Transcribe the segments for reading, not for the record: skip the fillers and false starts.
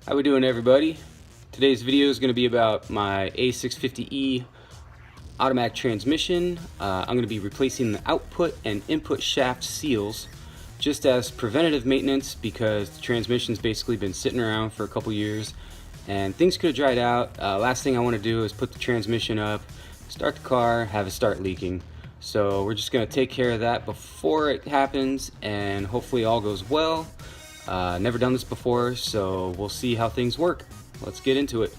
How we doing, everybody? Today's video is going to be about my A650E automatic transmission. I'm going to be replacing the output and input shaft seals just as preventative maintenance because the transmission's basically been sitting around for a couple years and things could have dried out. Last thing I want to do is put the transmission up, start the car, have it start leaking. So we're just going to take care of that before it happens, and hopefully all goes well. Never done this before, so we'll see how things work. Let's get into it.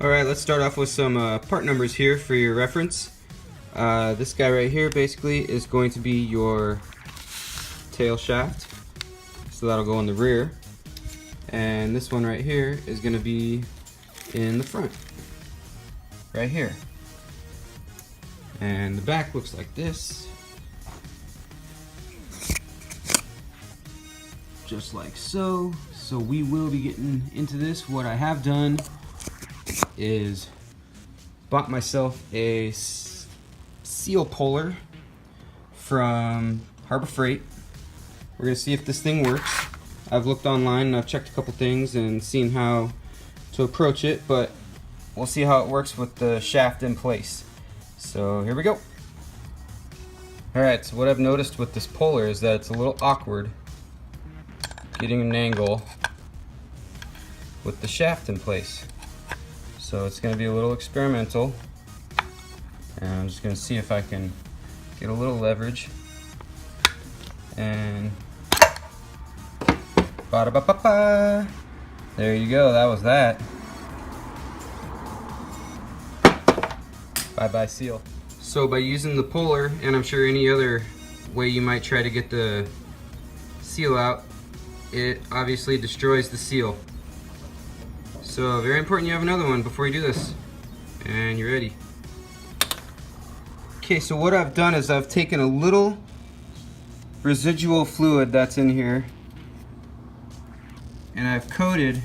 Alright, let's start off with some part numbers here for your reference. This guy right here basically is going to be your tail shaft, so that'll go in the rear. And this one right here is going to be in the front, right here. And the back looks like this. Just like so. So we will be getting into this. What I have done is bought myself a seal puller from Harbor Freight. We're gonna see if this thing works. I've looked online and I've checked a couple things and seen how to approach it, but we'll see how it works with the shaft in place. So here we go. Alright, so what I've noticed with this puller is that it's a little awkward getting an angle with the shaft in place. So it's going to be a little experimental, and I'm just going to see if I can get a little leverage, and ba-da-ba-ba-ba. There you go, that was that. Bye bye seal. So by using the puller, and I'm sure any other way you might try to get the seal out, it obviously destroys the seal. So very important you have another one before you do this. And you're ready. Okay, so what I've done is I've taken a little residual fluid that's in here and I've coated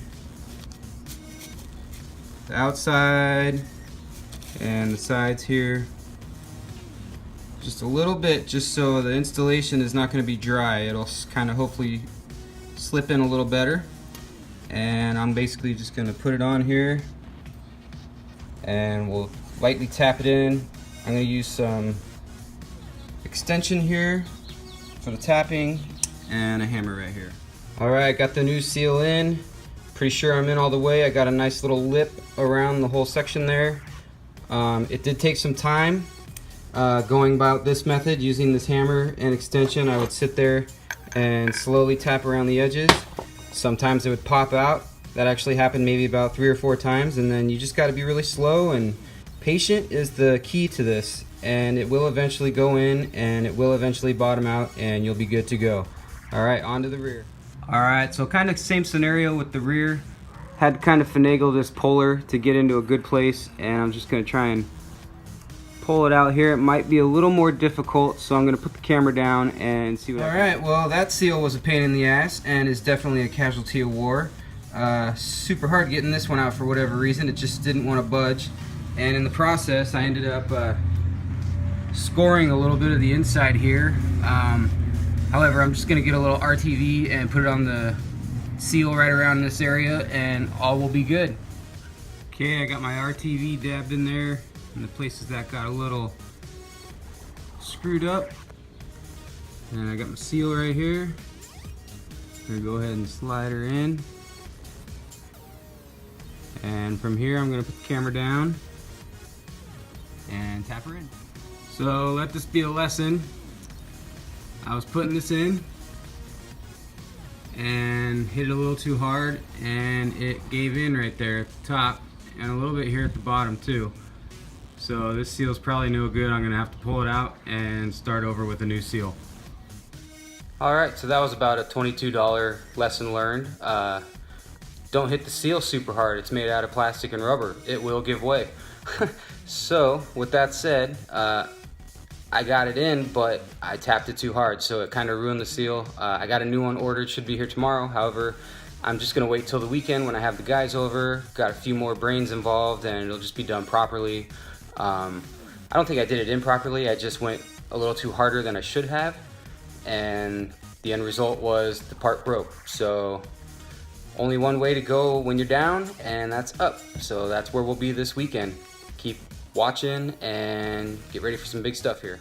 the outside and the sides here just a little bit, just so the installation is not going to be dry. It'll kind of hopefully slip in a little better. And I'm basically just going to put it on here and we'll lightly tap it in. I'm going to use some extension here for the tapping and a hammer right here. Alright, got the new seal in. Pretty sure I'm in all the way. I got a nice little lip around the whole section there. It did take some time going about this method using this hammer and extension. I would sit there and slowly tap around the edges. Sometimes it would pop out. That actually happened maybe about 3 or 4 times, and then you just got to be really slow, and patient is the key to this, and it will eventually go in and it will eventually bottom out and you'll be good to go. Alright, on to the rear. Alright, so kind of same scenario with the rear. Had to kind of finagle this puller to get into a good place, and I'm just going to try and pull it out here. It might be a little more difficult, so I'm going to put the camera down and see what Alright, well that seal was a pain in the ass and is definitely a casualty of war. Super hard getting this one out for whatever reason. It just didn't want to budge, and in the process I ended up scoring a little bit of the inside here. However, I'm just going to get a little RTV and put it on the seal right around this area and all will be good. Okay, I got my RTV dabbed in there in the places that got a little screwed up, and I got my seal right here. I'm gonna go ahead and slide her in, and from here I'm gonna put the camera down and tap her in. So let this be a lesson. I was putting this in and hit it a little too hard, and it gave in right there at the top and a little bit here at the bottom too. So this seal's probably no good. I'm gonna have to pull it out and start over with a new seal. Alright, so that was about a $22 lesson learned. Don't hit the seal super hard. It's made out of plastic and rubber. It will give way. So with that said, I got it in, but I tapped it too hard, so it kind of ruined the seal. I got a new one ordered, should be here tomorrow. However, I'm just gonna wait till the weekend when I have the guys over. Got a few more brains involved and it'll just be done properly. I don't think I did it improperly. I just went a little too harder than I should have, and the end result was the part broke. So only one way to go when you're down, and that's up. So that's where we'll be this weekend. Keep watching and get ready for some big stuff here.